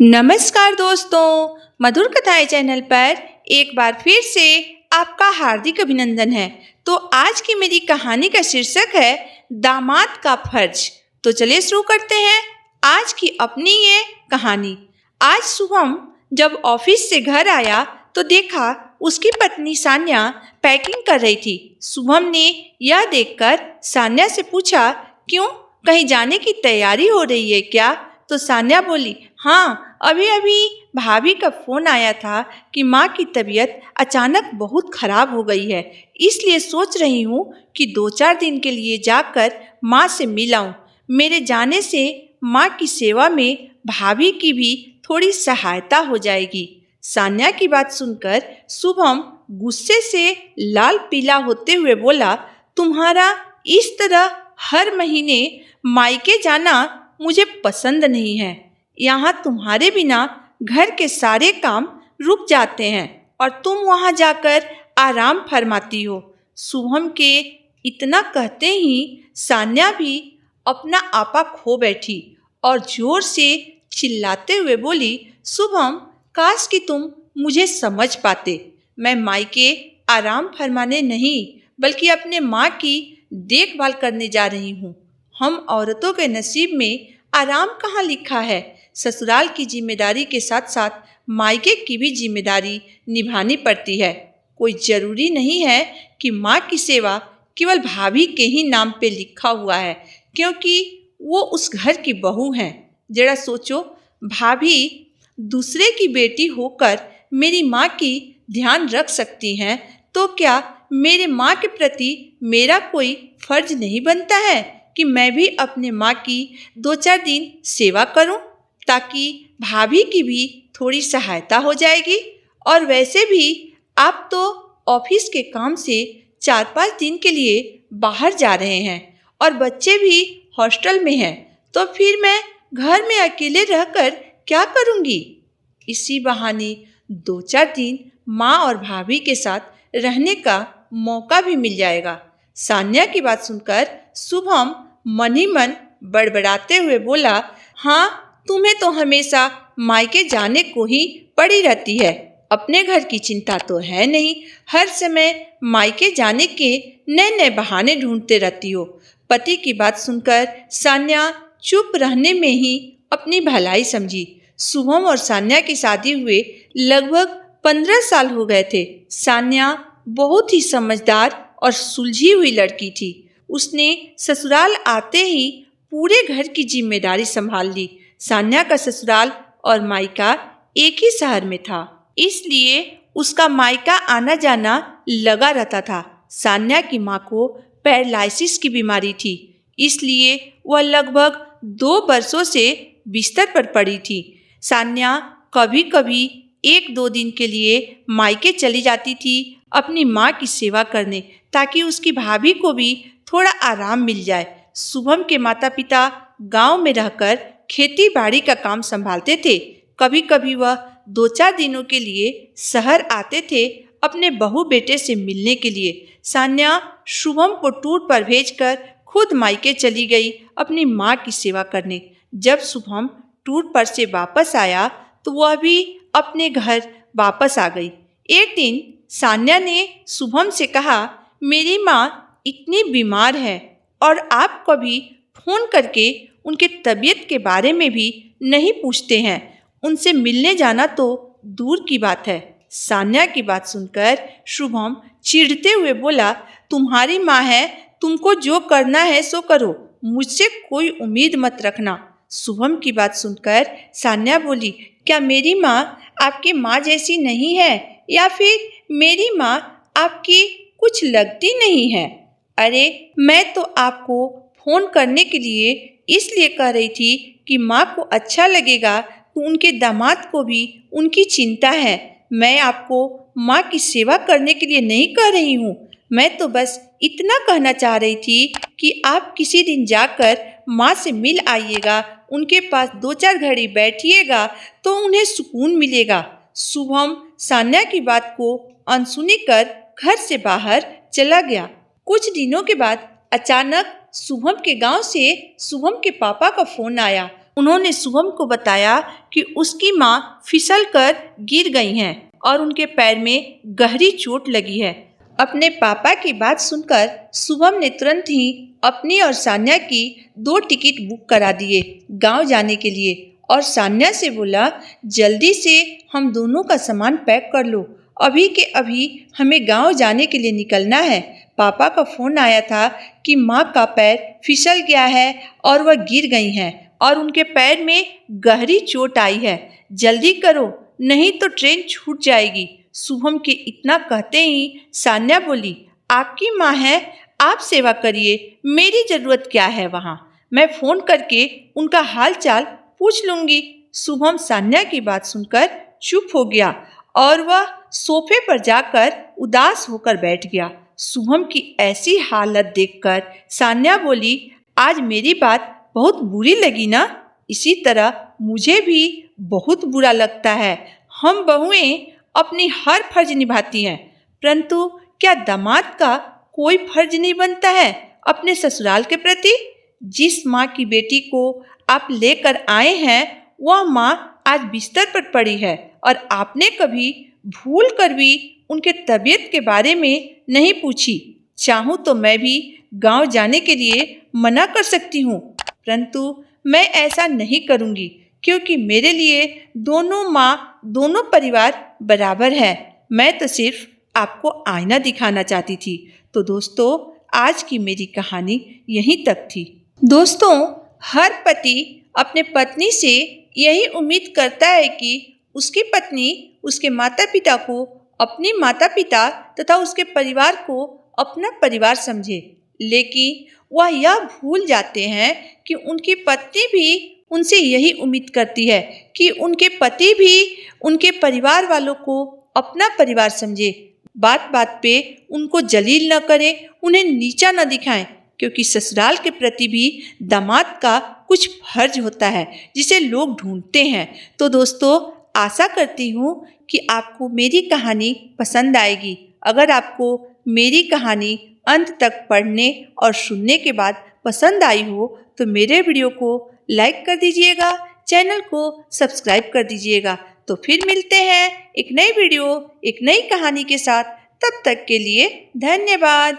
नमस्कार दोस्तों, मधुर कथाएं चैनल पर एक बार फिर से आपका हार्दिक अभिनंदन है। तो आज की मेरी कहानी का शीर्षक है दामाद का फर्ज। तो चलिए शुरू करते हैं आज की अपनी ये कहानी। आज शुभम जब ऑफिस से घर आया तो देखा उसकी पत्नी सान्या पैकिंग कर रही थी। शुभम ने यह देखकर सान्या से पूछा, क्यों, कहीं जाने की तैयारी हो रही है क्या? तो सान्या बोली, हाँ, अभी अभी भाभी का फोन आया था कि माँ की तबीयत अचानक बहुत खराब हो गई है, इसलिए सोच रही हूँ कि 2-4 दिन के लिए जाकर माँ से मिल आऊँ। मेरे जाने से माँ की सेवा में भाभी की भी थोड़ी सहायता हो जाएगी। सान्या की बात सुनकर शुभम गुस्से से लाल पीला होते हुए बोला, तुम्हारा इस तरह हर महीने मायके जाना मुझे पसंद नहीं है। यहाँ तुम्हारे बिना घर के सारे काम रुक जाते हैं और तुम वहाँ जाकर आराम फरमाती हो। शुभम के इतना कहते ही सान्या भी अपना आपा खो बैठी और जोर से चिल्लाते हुए बोली, शुभम, काश कि तुम मुझे समझ पाते। मैं मायके आराम फरमाने नहीं बल्कि अपने माँ की देखभाल करने जा रही हूँ। हम औरतों के नसीब में आराम कहाँ लिखा है? ससुराल की जिम्मेदारी के साथ साथ मायके की भी जिम्मेदारी निभानी पड़ती है। कोई जरूरी नहीं है कि माँ की सेवा केवल भाभी के ही नाम पे लिखा हुआ है, क्योंकि वो उस घर की बहू हैं। जरा सोचो, भाभी दूसरे की बेटी होकर मेरी माँ की ध्यान रख सकती हैं, तो क्या मेरे माँ के प्रति मेरा कोई फर्ज नहीं बनता है कि मैं भी अपने माँ की 2-4 दिन सेवा करूं, ताकि भाभी की भी थोड़ी सहायता हो जाएगी। और वैसे भी आप तो ऑफिस के काम से 4-5 दिन के लिए बाहर जा रहे हैं और बच्चे भी हॉस्टल में हैं, तो फिर मैं घर में अकेले रहकर क्या करूंगी? इसी बहाने 2-4 दिन माँ और भाभी के साथ रहने का मौका भी मिल जाएगा। सान्या की बात सुनकर शुभम मन ही मन बड़बड़ाते हुए बोला, हाँ, तुम्हें तो हमेशा मायके जाने को ही पड़ी रहती है। अपने घर की चिंता तो है नहीं, हर समय मायके जाने के नए नए बहाने ढूंढते रहती हो। पति की बात सुनकर सान्या चुप रहने में ही अपनी भलाई समझी। शुभम और सान्या की शादी हुए लगभग 15 साल हो गए थे। सान्या बहुत ही समझदार और सुलझी हुई लड़की थी। उसने ससुराल आते ही पूरे घर की जिम्मेदारी संभाल ली। सान्या का ससुराल और मायका एक ही शहर में था, इसलिए उसका मायका आना जाना लगा रहता था। सान्या की माँ को पैरालिसिस की बीमारी थी, इसलिए वह लगभग 2 वर्षों से बिस्तर पर पड़ी थी। सान्या कभी कभी 1-2 दिन के लिए मायके चली जाती थी अपनी माँ की सेवा करने, ताकि उसकी भाभी को भी थोड़ा आराम मिल जाए। शुभम के माता पिता गांव में रहकर खेती बाड़ी का काम संभालते थे। कभी कभी वह 2-4 दिनों के लिए शहर आते थे अपने बहू बेटे से मिलने के लिए। सान्या शुभम को टूर पर भेजकर खुद मायके चली गई अपनी माँ की सेवा करने। जब शुभम टूर पर से वापस आया तो वह भी अपने घर वापस आ गई। एक दिन सान्या ने शुभम से कहा, मेरी माँ इतनी बीमार है और आप कभी फोन करके उनके तबीयत के बारे में भी नहीं पूछते हैं। उनसे मिलने जाना तो दूर की बात है। सान्या की बात सुनकर शुभम चिढ़ते हुए बोला, तुम्हारी माँ है, तुमको जो करना है सो करो, मुझसे कोई उम्मीद मत रखना। शुभम की बात सुनकर सान्या बोली, क्या मेरी माँ आपकी माँ जैसी नहीं है, या फिर मेरी माँ आपकी कुछ लगती नहीं है? अरे, मैं तो आपको फोन करने के लिए इसलिए कह रही थी कि माँ को अच्छा लगेगा तो उनके दामाद को भी उनकी चिंता है। मैं आपको माँ की सेवा करने के लिए नहीं कह रही हूँ। मैं तो बस इतना कहना चाह रही थी कि आप किसी दिन जाकर माँ से मिल आइएगा, उनके पास 2-4 घड़ी बैठिएगा तो उन्हें सुकून मिलेगा। शुभम सान्या की बात को अनसुनी कर घर से बाहर चला गया। कुछ दिनों के बाद अचानक शुभम के गांव से शुभम के पापा का फोन आया। उन्होंने शुभम को बताया कि उसकी माँ फिसल कर गिर गई हैं और उनके पैर में गहरी चोट लगी है। अपने पापा की बात सुनकर शुभम ने तुरंत ही अपनी और सान्या की 2 टिकट बुक करा दिए गांव जाने के लिए और सान्या से बोला, जल्दी से हम दोनों का सामान पैक कर लो, अभी के अभी हमें गांव जाने के लिए निकलना है। पापा का फ़ोन आया था कि माँ का पैर फिसल गया है और वह गिर गई हैं और उनके पैर में गहरी चोट आई है, जल्दी करो नहीं तो ट्रेन छूट जाएगी। शुभम के इतना कहते ही सान्या बोली, आपकी माँ है, आप सेवा करिए, मेरी ज़रूरत क्या है वहाँ, मैं फ़ोन करके उनका हाल चाल पूछ लूँगी। शुभम सान्या की बात सुनकर चुप हो गया और वह सोफे पर जाकर उदास होकर बैठ गया। शुभम की ऐसी हालत देखकर सान्या बोली, आज मेरी बात बहुत बुरी लगी ना? इसी तरह मुझे भी बहुत बुरा लगता है। हम बहुएं अपनी हर फर्ज निभाती हैं, परंतु क्या दामाद का कोई फर्ज नहीं बनता है अपने ससुराल के प्रति? जिस माँ की बेटी को आप लेकर आए हैं वह माँ आज बिस्तर पर पड़ी है और आपने कभी भूल कर भी उनके तबीयत के बारे में नहीं पूछी। चाहूँ तो मैं भी गांव जाने के लिए मना कर सकती हूँ, परंतु मैं ऐसा नहीं करूँगी क्योंकि मेरे लिए दोनों माँ दोनों परिवार बराबर है। मैं तो सिर्फ आपको आईना दिखाना चाहती थी। तो दोस्तों, आज की मेरी कहानी यहीं तक थी। दोस्तों, हर पति अपने पत्नी से यही उम्मीद करता है कि उसकी पत्नी उसके माता पिता को अपने माता पिता तथा उसके परिवार को अपना परिवार समझे, लेकिन वह यह भूल जाते हैं कि उनकी पत्नी भी उनसे यही उम्मीद करती है कि उनके पति भी उनके परिवार वालों को अपना परिवार समझे, बात बात पे उनको जलील न करे, उन्हें नीचा न दिखाएं, क्योंकि ससुराल के प्रति भी दामाद का कुछ फर्ज होता है जिसे लोग ढूंढते हैं। तो दोस्तों, आशा करती हूँ कि आपको मेरी कहानी पसंद आएगी। अगर आपको मेरी कहानी अंत तक पढ़ने और सुनने के बाद पसंद आई हो तो मेरे वीडियो को लाइक कर दीजिएगा, चैनल को सब्सक्राइब कर दीजिएगा। तो फिर मिलते हैं एक नई वीडियो, एक नई कहानी के साथ। तब तक के लिए धन्यवाद।